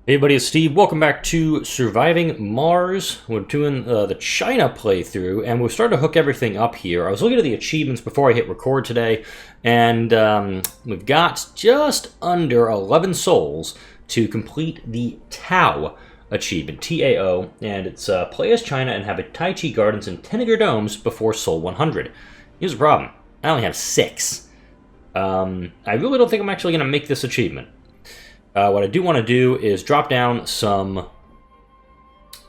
Hey everybody, it's Steve. Welcome back to Surviving Mars. We're doing the China playthrough, and we're starting to hook everything up here. I was looking at the achievements before I hit record today, and we've got just under 11 souls to complete the Tao achievement, T-A-O, and it's play as China and have a Tai-Chi Gardens and 10 of your domes before Soul 100. Here's the problem. I only have 6. I really don't think I'm actually going to make this achievement. What I do want to do is drop down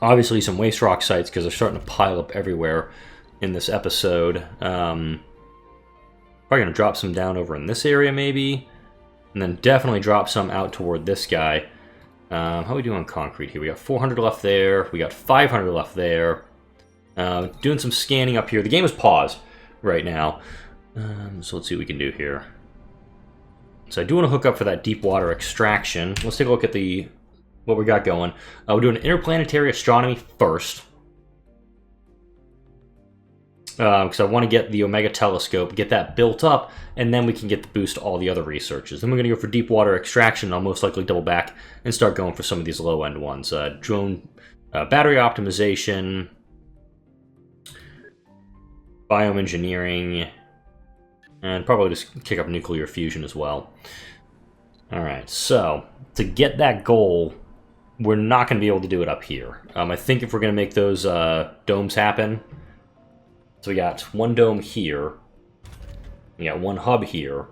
obviously some waste rock sites, because they're starting to pile up everywhere in this episode. Probably going to drop some down over in this area, maybe. And then definitely drop some out toward this guy. How are we doing on concrete here? We got 400 left there. We got 500 left there. Doing some scanning up here. The game is paused right now. So let's see what we can do here. So I do want to hook up for that deep water extraction. Let's take a look at what we got going. We're doing interplanetary astronomy first, because I want to get the Omega telescope, get that built up, and then we can get the boost to all the other researches. Then we're going to go for deep water extraction. I'll most likely double back and start going for some of these low-end ones. Drone battery optimization, bioengineering, and probably just kick up nuclear fusion as well. Alright, so to get that goal, we're not going to be able to do it up here. I think if we're going to make those domes happen, so we got one dome here, we got one hub here.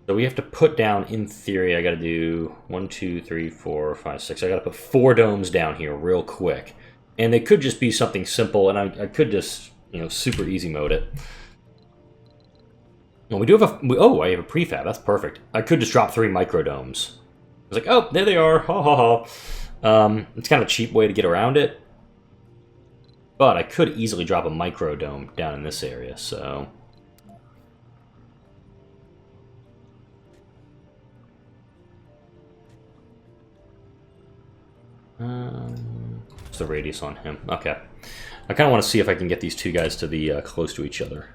So we have to put down, in theory, I got to do 1, 2, 3, 4, 5, 6. I got to put 4 domes down here real quick. And they could just be something simple, and I could just, super easy mode it. Well, we do have I have a prefab. That's perfect. I could just drop 3 microdomes. I was like, oh, there they are. Ha ha ha. It's kind of a cheap way to get around it. But I could easily drop a microdome down in this area, so. What's the radius on him? Okay. I kind of want to see if I can get these two guys to be close to each other.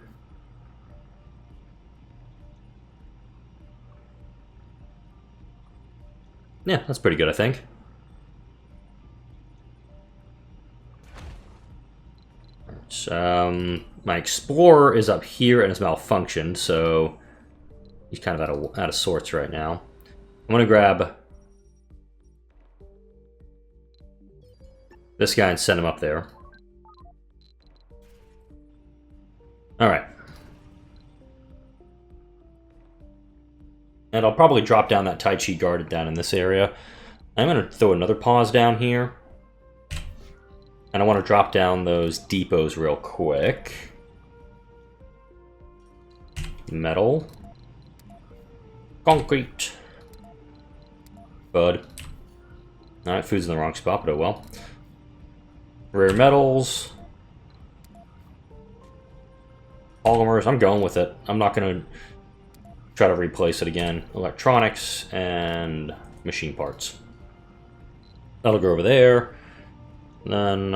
Yeah, that's pretty good, I think. My Explorer is up here and it's malfunctioned, so he's kind of out of sorts right now. I'm going to grab this guy and send him up there. Alright. And I'll probably drop down that Tai-Chi Garden down in this area. I'm going to throw another pause down here. And I want to drop down those depots real quick. Metal. Concrete. Bud. Alright, food's in the wrong spot, but oh well. Rare metals. Polymers, I'm going with it. I'm not going to try to replace it again. Electronics and machine parts. That'll go over there. Then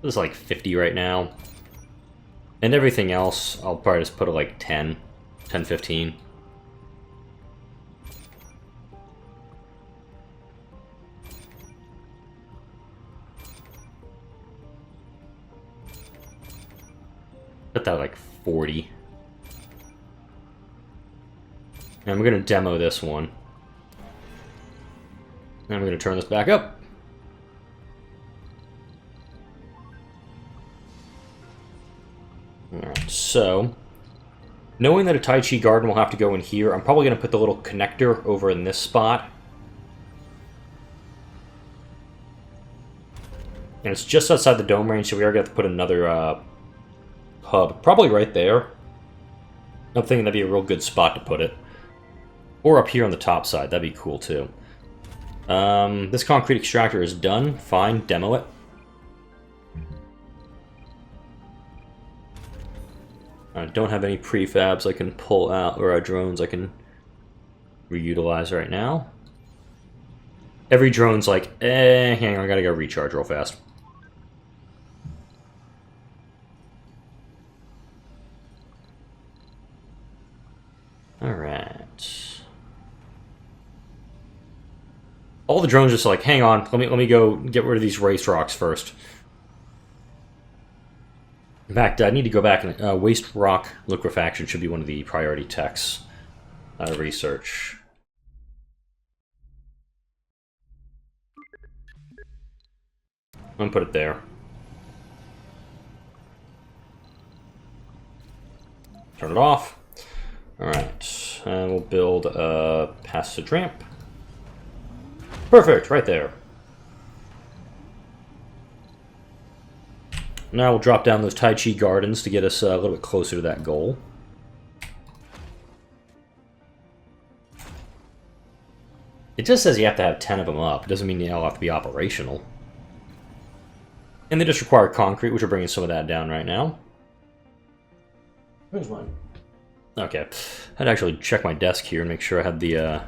this is like 50 right now. And everything else, I'll probably just put it like 10, 15. Put that like 40. And we're going to demo this one. And we're going to turn this back up. Alright, so knowing that a Tai-Chi Garden will have to go in here, I'm probably going to put the little connector over in this spot. And it's just outside the dome range, so we are going to have to put another hub, probably right there. I'm thinking that'd be a real good spot to put it. Or up here on the top side, that'd be cool too. This concrete extractor is done. Fine, demo it. I don't have any prefabs I can pull out, or drones I can reutilize right now. Every drone's like, hang on, I gotta go recharge real fast. Alright. All the drones just like, hang on, let me go get rid of these waste rocks first. In fact, I need to go back and waste rock liquefaction should be one of the priority techs research. I'm gonna put it there. Turn it off. Alright, and we'll build a passage ramp. Perfect, right there. Now we'll drop down those Tai-Chi Gardens to get us a little bit closer to that goal. It just says you have to have 10 of them up. It doesn't mean they all have to be operational. And they just require concrete, which are bringing some of that down right now. Where's mine? Okay. I had to actually check my desk here and make sure I had the...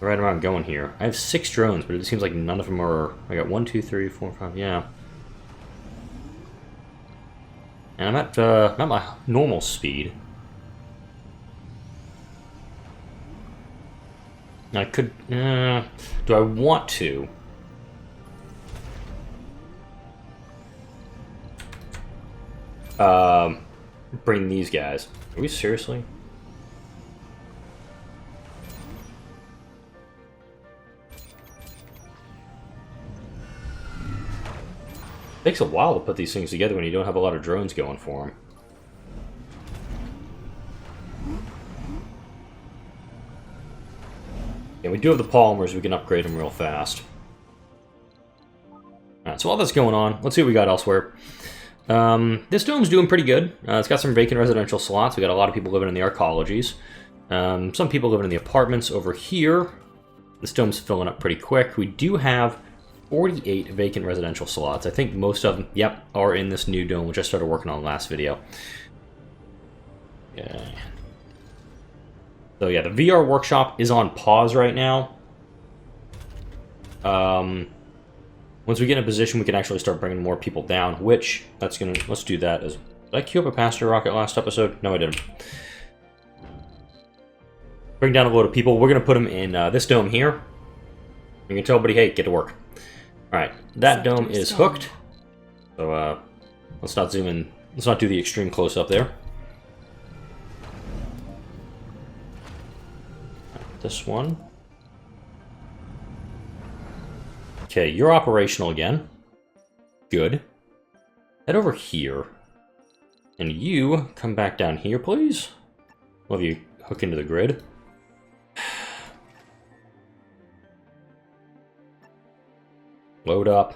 right around going here. I have 6 drones, but it seems like none of them are... I got 1, 2, 3, 4, 5, yeah. And I'm at my normal speed. I could... do I want to? Bring these guys. Are we seriously? Takes a while to put these things together when you don't have a lot of drones going for them. Yeah, we do have the polymers, we can upgrade them real fast. Alright, so while that's going on, let's see what we got elsewhere. This dome's doing pretty good. It's got some vacant residential slots. We got a lot of people living in the arcologies. Some people living in the apartments over here. This dome's filling up pretty quick. We do have 48 vacant residential slots. I think most of them, yep, are in this new dome, which I started working on last video. Yeah. So yeah, the VR workshop is on pause right now. Once we get in a position, we can actually start bringing more people down, which, let's do that. Did I queue up a passenger rocket last episode? No, I didn't. Bring down a load of people. We're going to put them in this dome here. You can tell everybody, hey, get to work. Alright, that dome is hooked. So, let's not zoom in. Let's not do the extreme close-up there. This one. Okay, you're operational again. Good. Head over here. And you come back down here, please. We'll have you hook into the grid. Load up.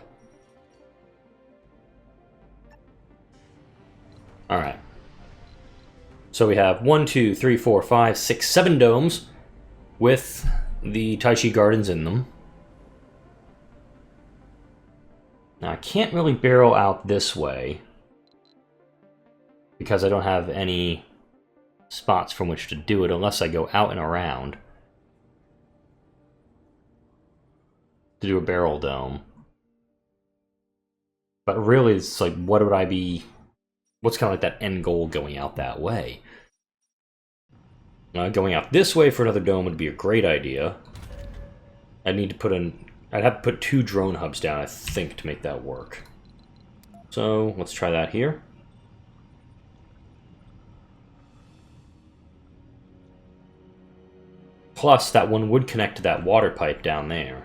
Alright. So we have 1, 2, 3, 4, 5, 6, 7 domes with the Tai-Chi Gardens in them. Now I can't really barrel out this way because I don't have any spots from which to do it unless I go out and around to do a barrel dome. But really, it's like, what would I be... What's kind of like that end goal going out that way? Going out this way for another dome would be a great idea. I'd need to put in... I'd have to put 2 drone hubs down, I think, to make that work. So, let's try that here. Plus, that one would connect to that water pipe down there.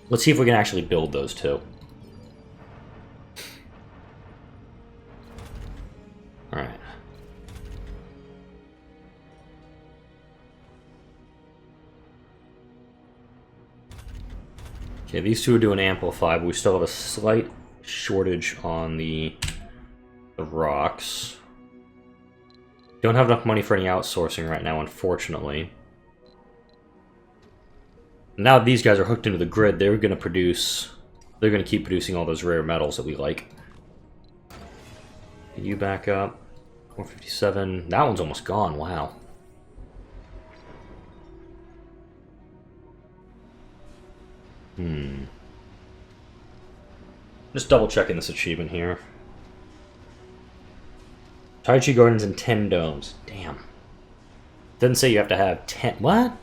Let's see if we can actually build those 2. Alright. Okay, these 2 are doing amplify, but we still have a slight shortage on the rocks. Don't have enough money for any outsourcing right now, unfortunately. Now that these guys are hooked into the grid, they're going to keep producing all those rare metals that we like. You back up. 457. That one's almost gone, wow. Just double checking this achievement here. Tai-Chi Gardens and 10 domes. Damn. Doesn't say you have to have 10... What?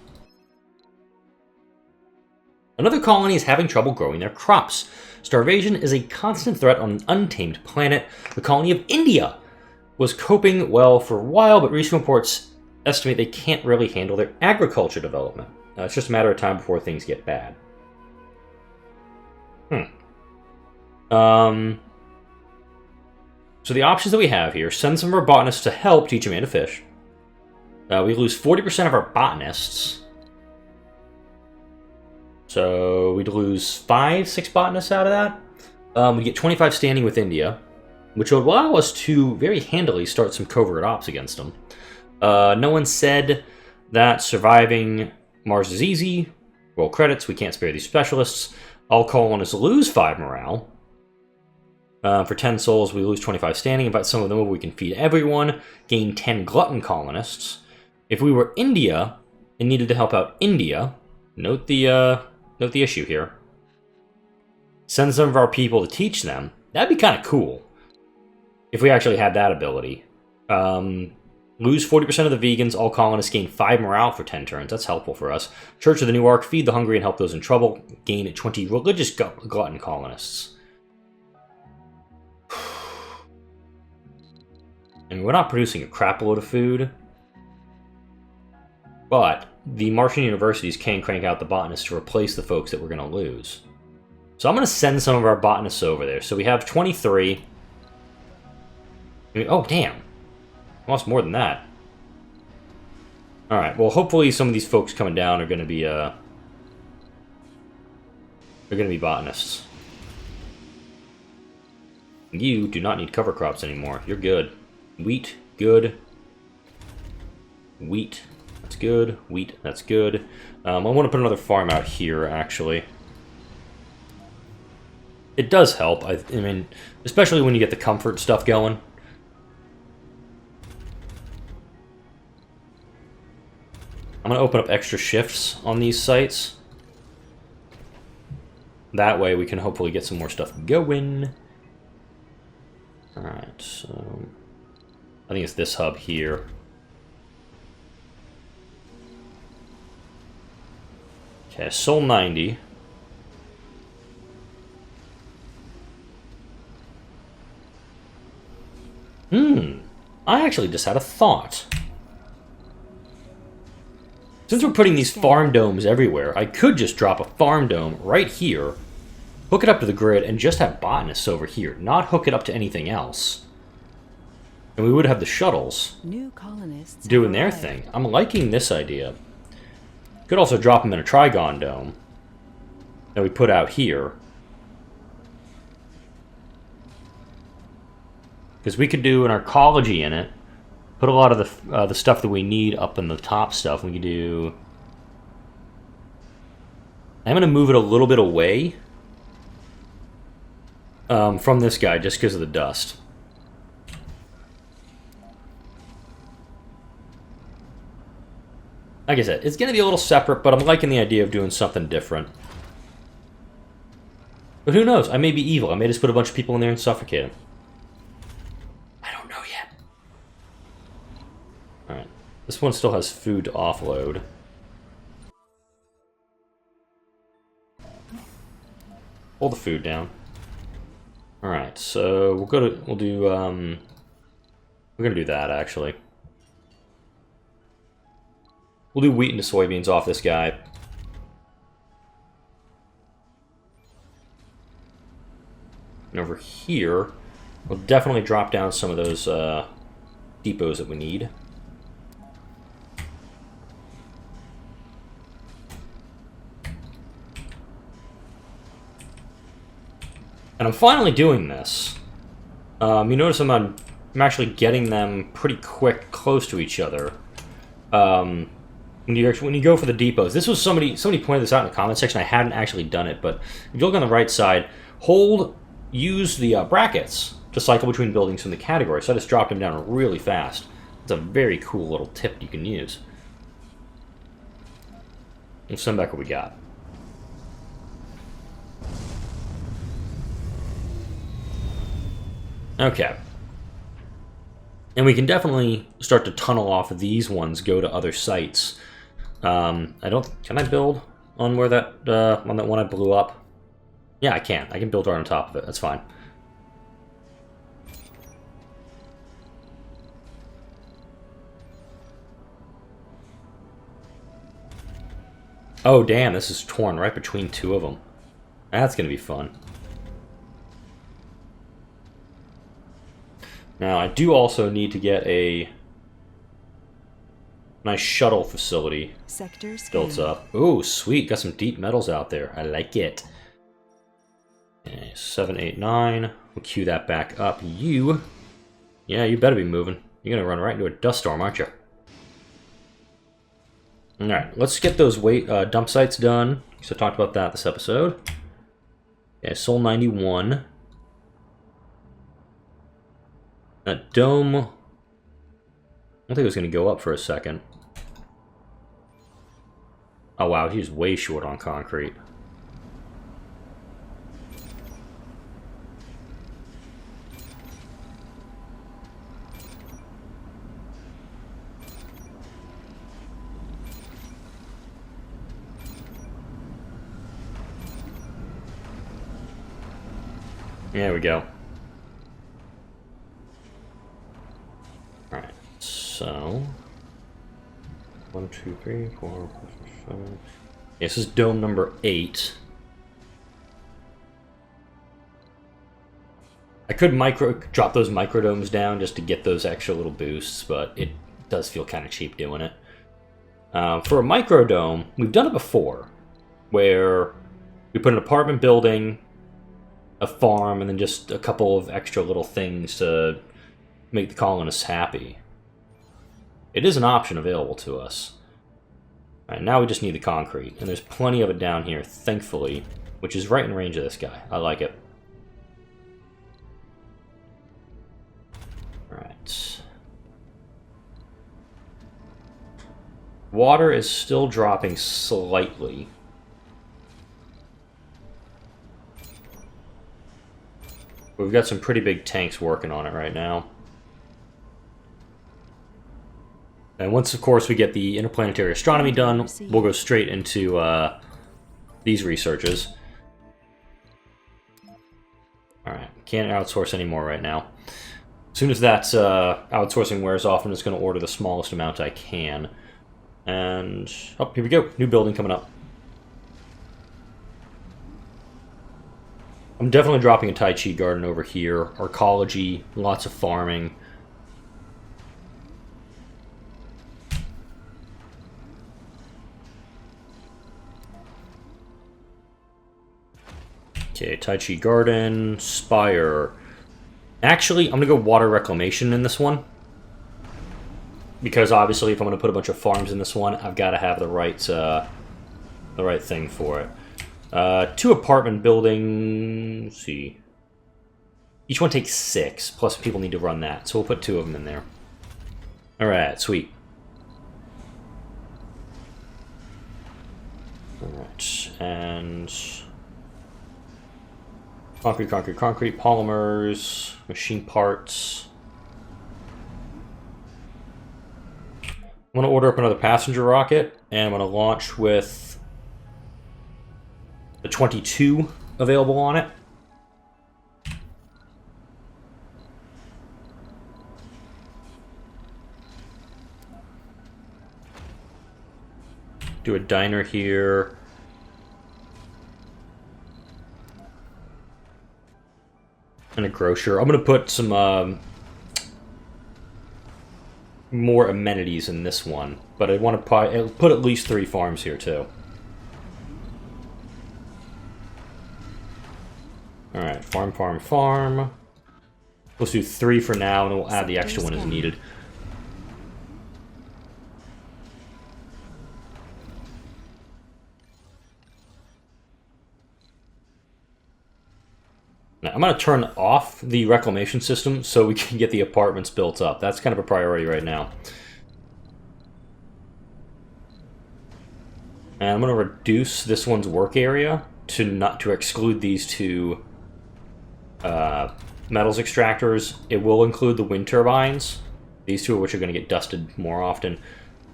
Another colony is having trouble growing their crops. Starvation is a constant threat on an untamed planet. The colony of India was coping well for a while, but recent reports estimate they can't really handle their agriculture development. It's just a matter of time before things get bad. So the options that we have here, send some of our botanists to help teach a man to fish. We lose 40% of our botanists. So we'd lose 6 botanists out of that. We get 25 standing with India, which would allow us to very handily start some covert ops against them. No one said that surviving Mars is easy. Roll credits, we can't spare these specialists. All colonists lose 5 morale. For 10 souls, we lose 25 standing. Invite some of them over, we can feed everyone. Gain 10 glutton colonists. If we were India and needed to help out India, note the issue here. Send some of our people to teach them. That'd be kind of cool. If we actually had that ability. Lose 40% of the vegans. All colonists gain 5 morale for 10 turns. That's helpful for us. Church of the New Ark. Feed the hungry and help those in trouble. Gain 20 religious glutton colonists. I mean, we're not producing a crap load of food. But the Martian universities can crank out the botanists to replace the folks that we're going to lose. So I'm going to send some of our botanists over there. So we have 23. I mean, oh, damn. Lost more than that. Alright, well, hopefully some of these folks coming down are going to be, they're going to be botanists. You do not need cover crops anymore. You're good. Wheat, good. Wheat, that's good. Wheat, that's good. I want to put another farm out here, actually. It does help. I mean, especially when you get the comfort stuff going. I'm going to open up extra shifts on these sites. That way we can hopefully get some more stuff going. Alright, so... I think it's this hub here. Okay, Soul 90. I actually just had a thought. Since we're putting these farm domes everywhere, I could just drop a farm dome right here, hook it up to the grid, and just have botanists over here, not hook it up to anything else. And we would have the shuttles New colonists doing their thing. I'm liking this idea. Could also drop them in a Trigon dome that we put out here. Because we could do an arcology in it. Put a lot of the stuff that we need up in the top stuff. We could do... I'm going to move it a little bit away from this guy just because of the dust. Like I said, it's going to be a little separate, but I'm liking the idea of doing something different. But who knows? I may be evil. I may just put a bunch of people in there and suffocate them. I don't know yet. Alright. This one still has food to offload. Hold the food down. Alright, so we're gonna do that actually. We'll do wheat into soybeans off this guy. And over here, we'll definitely drop down some of those depots that we need. And I'm finally doing this. You notice I'm actually getting them pretty quick, close to each other. When you go for the depots, this was somebody pointed this out in the comment section. I hadn't actually done it, but if you look on the right side, use the brackets to cycle between buildings from the category. So I just dropped them down really fast. It's a very cool little tip you can use. Let's send back what we got. Okay. And we can definitely start to tunnel off of these ones, go to other sites. Can I build on where that, on that one I blew up? Yeah, I can. I can build right on top of it. That's fine. Oh, damn, this is torn right between two of them. That's going to be fun. Now, I do also need to get a nice shuttle facility built up. Ooh, sweet. Got some deep metals out there. I like it. Okay, 7, 8, 9. We'll queue that back up. Yeah, you better be moving. You're going to run right into a dust storm, aren't you? Alright, let's get those dump sites done. So I talked about that this episode. Okay, Sol 91. That dome... I don't think it was going to go up for a second. Oh wow, he's way short on concrete. There we go. Alright, so... 1, 2, 3, 4, 5, 6, 7... This is dome number 8. I could drop those microdomes down just to get those extra little boosts, but it does feel kind of cheap doing it. For a microdome, we've done it before, where we put an apartment building, a farm, and then just a couple of extra little things to make the colonists happy. It is an option available to us. Alright, now we just need the concrete, and there's plenty of it down here, thankfully, which is right in range of this guy. I like it. Alright. Water is still dropping slightly. We've got some pretty big tanks working on it right now. And once, of course, we get the interplanetary astronomy done, we'll go straight into these researches. Alright, can't outsource anymore right now. As soon as that outsourcing wears off, I'm just going to order the smallest amount I can. And, oh, here we go. New building coming up. I'm definitely dropping a Tai-Chi Garden over here. Arcology, lots of farming. Okay, Tai-Chi Garden, Spire. Actually, I'm going to go water reclamation in this one. Because obviously if I'm going to put a bunch of farms in this one, I've got to have the right thing for it. 2 apartment buildings, let's see. Each one takes 6, plus people need to run that, so we'll put 2 of them in there. Alright, sweet. Alright, and... Concrete, polymers, machine parts. I'm going to order up another passenger rocket, and I'm going to launch with the 22 available on it. Do a diner here. And a grocer. I'm going to put some more amenities in this one, but I want to put at least 3 farms here too. Alright, farm. Let's do 3 for now, and then we'll add the extra one as needed. Now, I'm going to turn off the reclamation system so we can get the apartments built up. That's kind of a priority right now. And I'm going to reduce this one's work area to exclude these 2 metals extractors, it will include the wind turbines. These two of which are going to get dusted more often.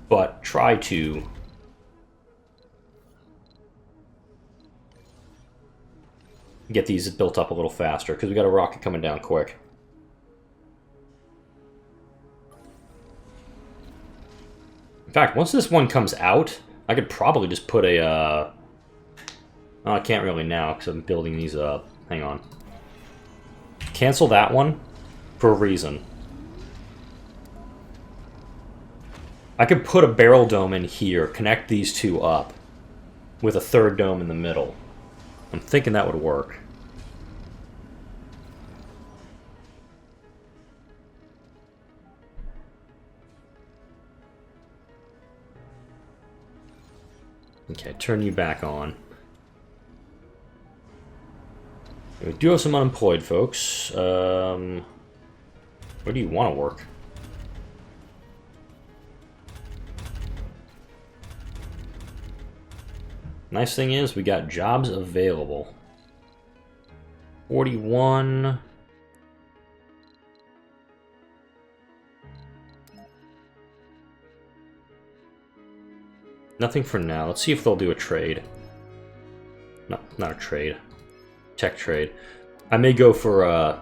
But try to get these built up a little faster, because we got a rocket coming down quick. In fact, once this one comes out, I could probably just put a... oh, I can't really now, because I'm building these up. Hang on. Cancel that one for a reason. I could put a barrel dome in here, connect these two up, with a third dome in the middle. I'm thinking that would work. Okay, turn you back on. We do have some unemployed folks. Where do you want to work? Nice thing is, we got jobs available. 41. Nothing for now. Let's see if they'll do a trade. No, not a trade. Tech trade. I may go for, I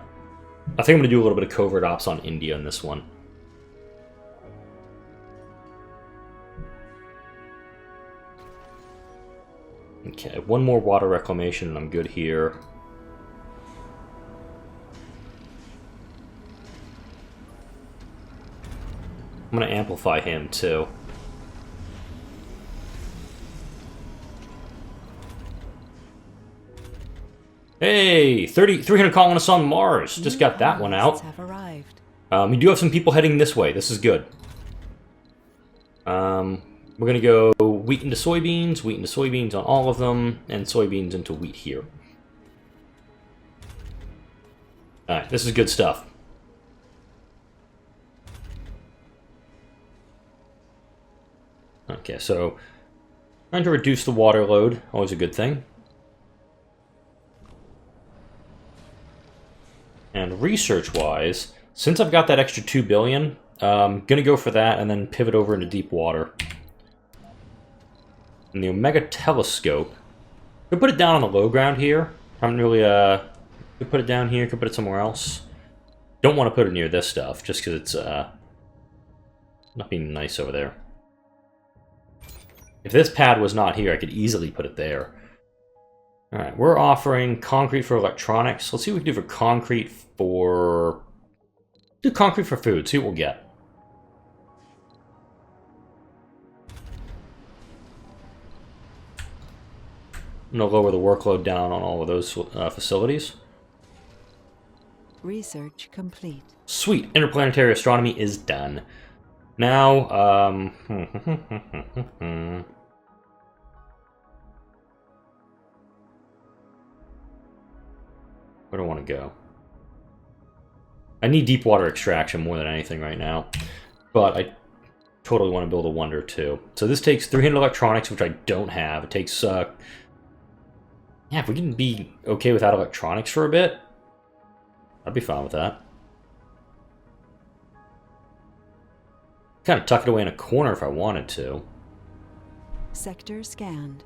think I'm going to do a little bit of covert ops on India in this one. Okay, one more water reclamation and I'm good here. I'm going to amplify him too. Hey, 300 colonists on Mars. Just got that one out. We do have some people heading this way. This is good. We're going to go wheat into soybeans on all of them, and soybeans into wheat here. Alright, this is good stuff. Okay, so trying to reduce the water load, always a good thing. And research-wise, since I've got that extra 2 billion, I'm going to go for that and then pivot over into deep water. And the Omega Telescope, could put it down on the low ground here. I haven't really, could put it down here, could put it somewhere else. Don't want to put it near this stuff, just because it's, not being nice over there. If this pad was not here, I could easily put it there. Alright, we're offering concrete for electronics. Let's see what we can do for concrete for... do concrete for food, see what we'll get. I'm going to lower the workload down on all of those facilities. Research complete. Sweet, interplanetary astronomy is done. Now, where do I want to go? I need deep water extraction more than anything right now, but I totally want to build a wonder too. So this takes 300 electronics, which I don't have. It takes, yeah, if we can be okay without electronics for a bit, I'd be fine with that. Kind of tuck it away in a corner if I wanted to. Sector scanned.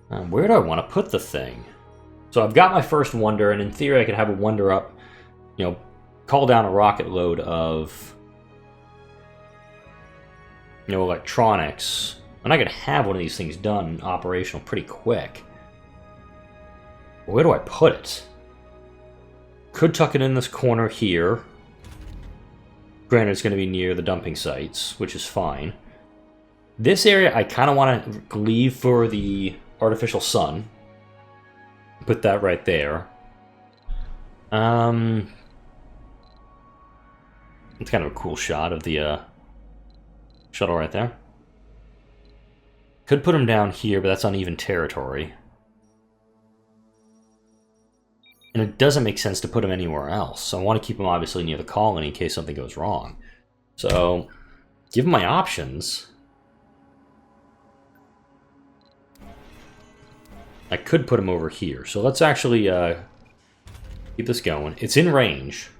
Where do I want to put the thing? So I've got my first wonder, and in theory I could have a wonder up, you know, call down a rocket load of, you know, electronics, and I could have one of these things done operational pretty quick. Where do I put it? Could tuck it in this corner here. Granted, it's going to be near the dumping sites, which is fine. This area I kind of want to leave for the artificial sun. Put that right there. It's kind of a cool shot of the shuttle right there. Could put him down here, but that's uneven territory. And it doesn't make sense to put him anywhere else. So I want to keep him obviously near the colony in case something goes wrong. So, give him my options. I could put him over here. So let's actually keep this going. It's in range.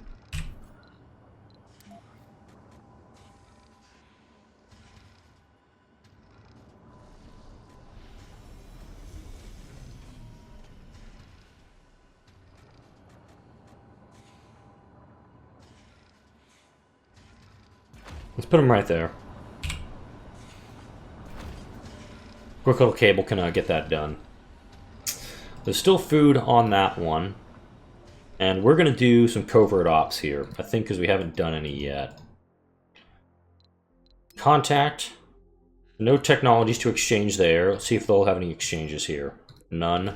Let's put him right there. Quick little cable can get that done. There's still food on that one. And we're going to do some covert ops here. I think because we haven't done any yet. Contact. No technologies to exchange there. Let's see if they'll have any exchanges here. None.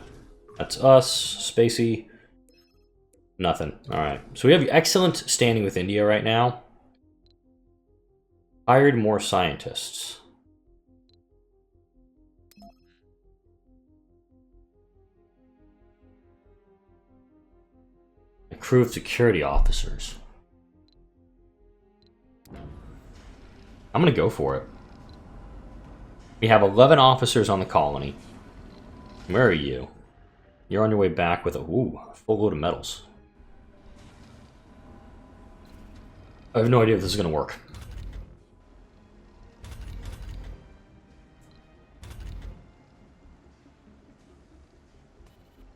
That's us. Spacey. Nothing. Alright. So we have excellent standing with India right now. Hired more scientists. A crew of security officers. I'm gonna go for it. We have 11 officers on the colony. Where are you? You're on your way back with a full load of medals. I have no idea if this is gonna work.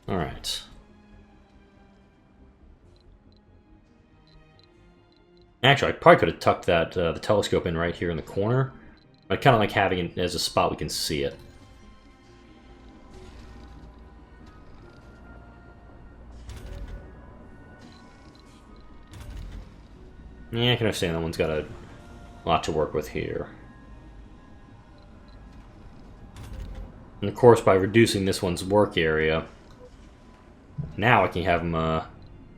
Alright. Actually, I probably could have tucked that the telescope in right here in the corner. I kind of like having it as a spot we can see it. Yeah, I can understand that one's got a lot to work with here. And of course, by reducing this one's work area, now I can have them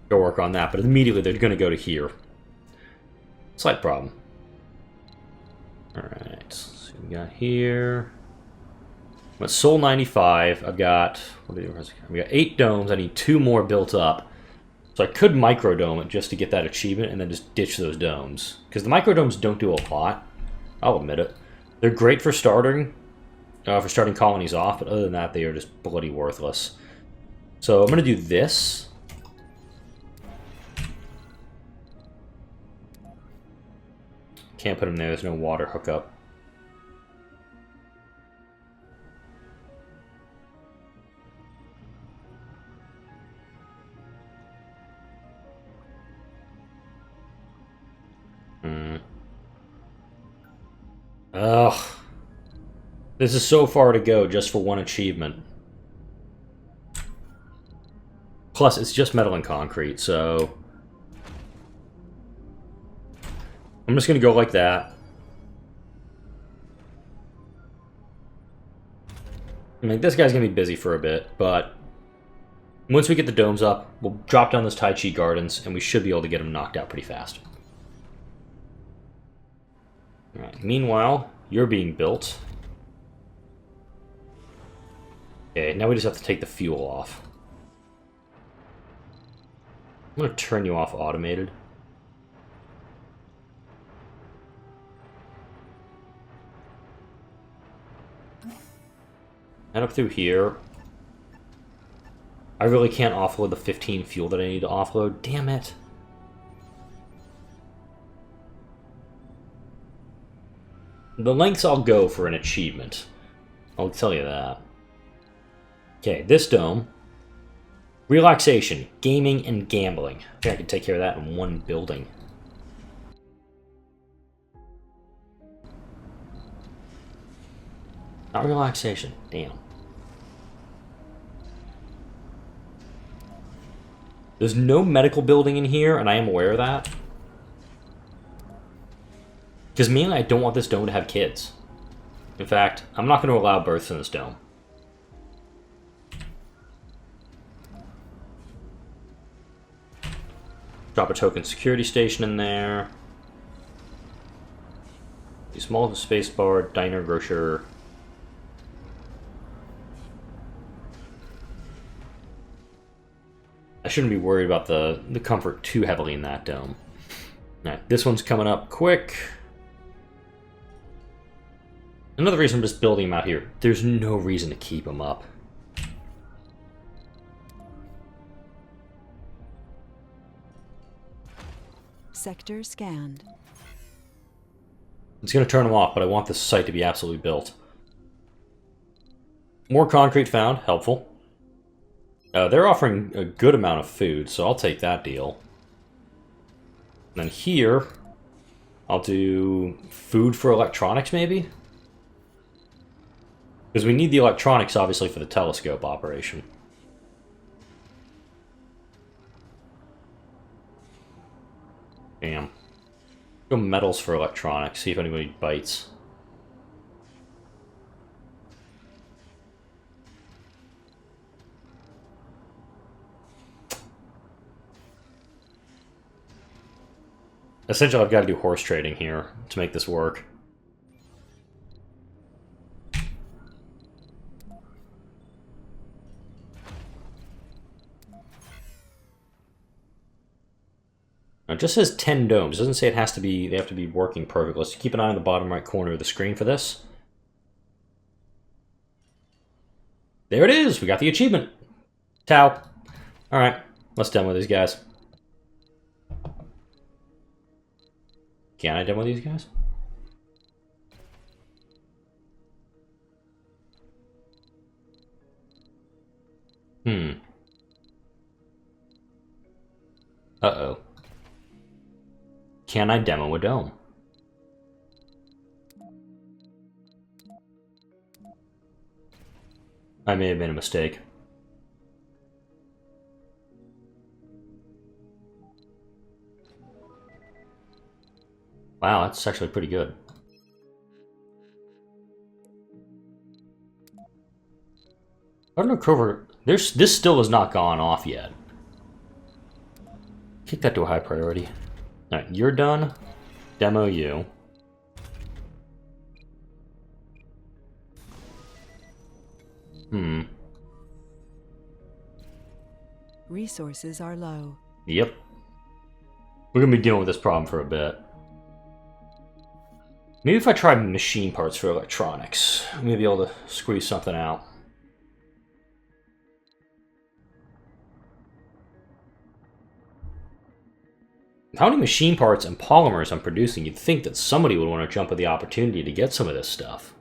go work on that, but immediately they're going to go to here. Slight problem. Alright, so we got here. I'm at Soul 95. I've got, we got 8 domes. I need 2 more built up. So I could microdome it just to get that achievement and then just ditch those domes. Because the microdomes don't do a lot. I'll admit it. They're great for starting colonies off, but other than that, they are just bloody worthless. So I'm going to do this. Can't put them there, there's no water hookup. Ugh. This is so far to go just for one achievement. Plus, it's just metal and concrete, so I'm just going to go like that. I mean, this guy's going to be busy for a bit, but once we get the domes up, we'll drop down those Tai-Chi Gardens, and we should be able to get them knocked out pretty fast. Alright, meanwhile, you're being built. Okay, now we just have to take the fuel off. I'm going to turn you off automated. Head up through here. I really can't offload the 15 fuel that I need to offload. Damn it. The lengths I'll go for an achievement. I'll tell you that. Okay, this dome. Relaxation, gaming, and gambling. I think I can take care of that in one building. Not relaxation. Damn. There's no medical building in here, and I am aware of that. Because mainly I don't want this dome to have kids. In fact, I'm not going to allow births in this dome. Drop a token security station in there. The small space bar, diner, grocer. I shouldn't be worried about the comfort too heavily in that dome. Alright, this one's coming up quick. Another reason I'm just building them out here. There's no reason to keep them up. Sector scanned. It's going to turn them off, but I want this site to be absolutely built. More concrete found. Helpful. They're offering a good amount of food, so I'll take that deal. And then here, I'll do food for electronics, maybe? Because we need the electronics, obviously, for the telescope operation. Damn. Go metals for electronics, see if anybody bites. Essentially, I've got to do horse trading here to make this work. Now, it just says 10 domes. It doesn't say it has to be, they have to be working perfect. Let's keep an eye on the bottom right corner of the screen for this. There it is! We got the achievement! Tau. Alright, let's demo these guys. Can I demo these guys? Uh-oh. Can I demo a dome? I may have made a mistake. Wow, that's actually pretty good. I don't know, Crover. This still has not gone off yet. Kick that to a high priority. Alright, you're done. Demo you. Resources are low. Yep. We're gonna be dealing with this problem for a bit. Maybe if I try machine parts for electronics, I may be able to squeeze something out. How many machine parts and polymers I'm producing, you'd think that somebody would want to jump at the opportunity to get some of this stuff.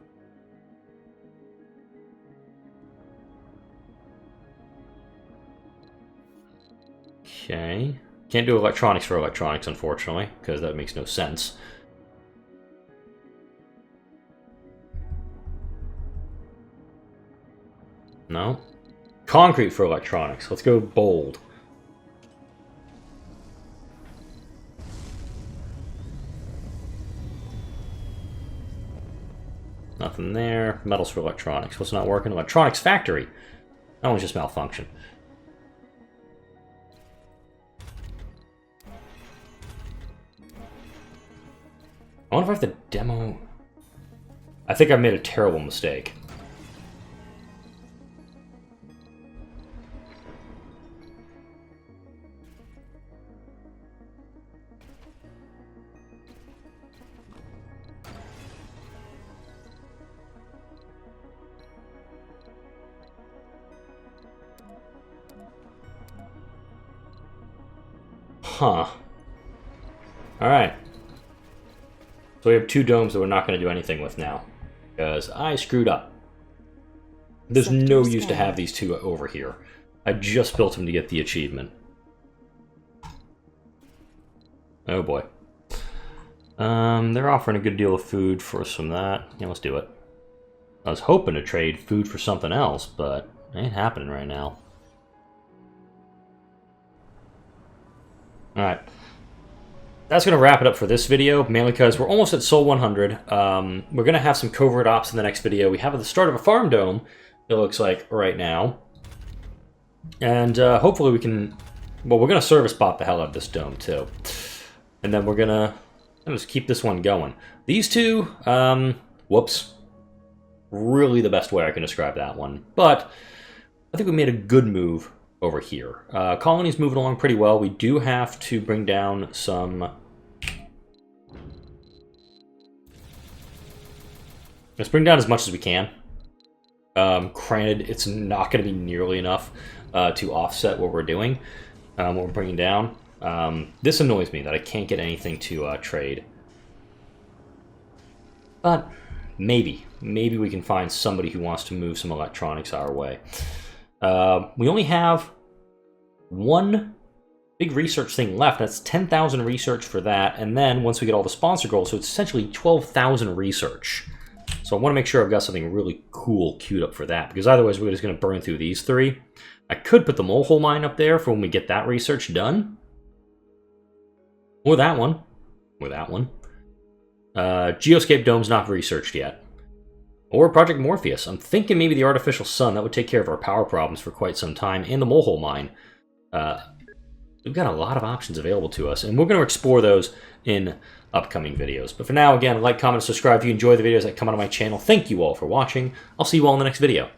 Okay. Can't do electronics for electronics, unfortunately, because that makes no sense. No. Concrete for electronics. Let's go bold. Nothing there. Metals for electronics. What's not working? Electronics factory. That one's just malfunction. I wonder if I have to demo... I think I made a terrible mistake. Huh. Alright. So we have two domes that we're not going to do anything with now. Because I screwed up. There's no use to have these two over here. I just built them to get the achievement. Oh boy. They're offering a good deal of food for some of that. Yeah, let's do it. I was hoping to trade food for something else, but it ain't happening right now. Alright. That's going to wrap it up for this video, mainly because we're almost at Soul 100. We're going to have some covert ops in the next video. We have at the start of a farm dome, it looks like, right now. And hopefully we can... Well, we're going to service bot the hell out of this dome, too. And then we're going to just keep this one going. These two, whoops. Really the best way I can describe that one. But I think we made a good move over here. Colony's moving along pretty well. We do have to bring down some... Let's bring down as much as we can. Granted, it's not going to be nearly enough to offset what we're doing, what we're bringing down. This annoys me that I can't get anything to trade. But maybe we can find somebody who wants to move some electronics our way. We only have one big research thing left. That's 10,000 research for that, and then once we get all the sponsor goals, so it's essentially 12,000 research. So I want to make sure I've got something really cool queued up for that, because otherwise we're just going to burn through these three. I could put the mole mine up there for when we get that research done. Or that one. Or that one. Geoscape Dome's not researched yet. Or Project Morpheus. I'm thinking maybe the Artificial Sun. That would take care of our power problems for quite some time. And the mole mine. We've got a lot of options available to us, and we're going to explore those in upcoming videos. But for now, again, like, comment, subscribe if you enjoy the videos that come out of my channel. Thank you all for watching. I'll see you all in the next video.